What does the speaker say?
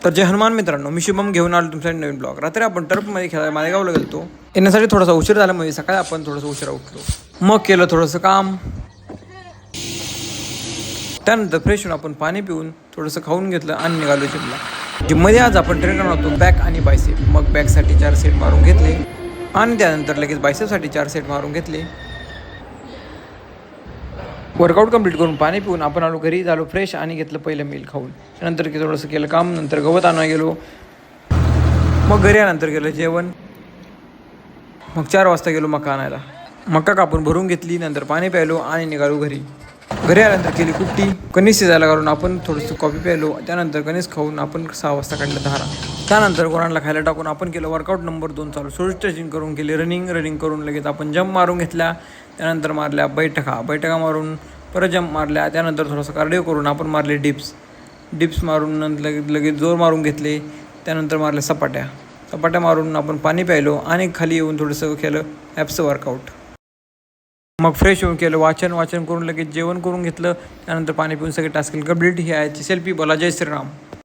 तर जय हनुमान मित्रांनो, मी शुभम घेऊन आलो तुमच्यासाठी नवीन ब्लॉग. रात्री आपण टर्फमध्ये खेळायला मालेगावला गेलो. येण्यासाठी थोडासा उशीर झाला, म्हणजे सकाळी आपण थोडंसं उशिरा उठलो. मग केलं थोडंसं काम. त्यानंतर फ्रेश होऊन आपण पाणी पिऊन थोडंसं खाऊन घेतलं आणि निघालो जिमला. जिममध्ये आज आपण ट्रेन करणार होतो बॅक आणि बायसेप. मग बॅकसाठी 4 सेट मारून घेतले आणि त्यानंतर लगेच बायसेपसाठी 4 सेट मारून घेतले. वर्कआउट कंप्लीट करून पाणी पिऊन आपण आलो घरी, झालो फ्रेश आणि घेतलं पहिलं मील खाऊन. त्यानंतर थोडंसं केलं काम, नंतर गवत आणायला गेलो. मग घरी आल्यानंतर गेलं जेवण. मग 4 वाजता गेलो मका आणायला. मका कापून भरून घेतली, नंतर पाणी प्यायलो आणि निघालो घरी. घरी आल्यानंतर केली कुट्टी. कणीस शिजायला घालून आपण थोडंसं कॉफी प्यायलो. त्यानंतर कणीस खाऊन आपण 6 वाजता काढलं धारा. त्यानंतर गुरांना खायला टाकून आपण केलं वर्कआउट नंबर 2 चालू. थोडी स्ट्रेचिंग करून केली, रनिंग करून लगेच आपण जंप मारून घेतल्या. त्यानंतर मारल्या बैठका मारून परत जंप मारल्या. त्यानंतर थोडंसं कार्डिओ करून आपण मारले डिप्स मारून लगेच जोर मारून घेतले. त्यानंतर मारल्या सपाट्या मारून आपण पाणी प्यायलो आणि खाली येऊन थोडंसं केलं ॲप्सचं वर्कआउट. मग फ्रेश होऊन केलं वाचन करून लगेच जेवण करून घेतलं. त्यानंतर पाणी पिऊन सगळे टास्क कंप्लीट. ही आहे सेल्फी. बोला जय श्रीराम.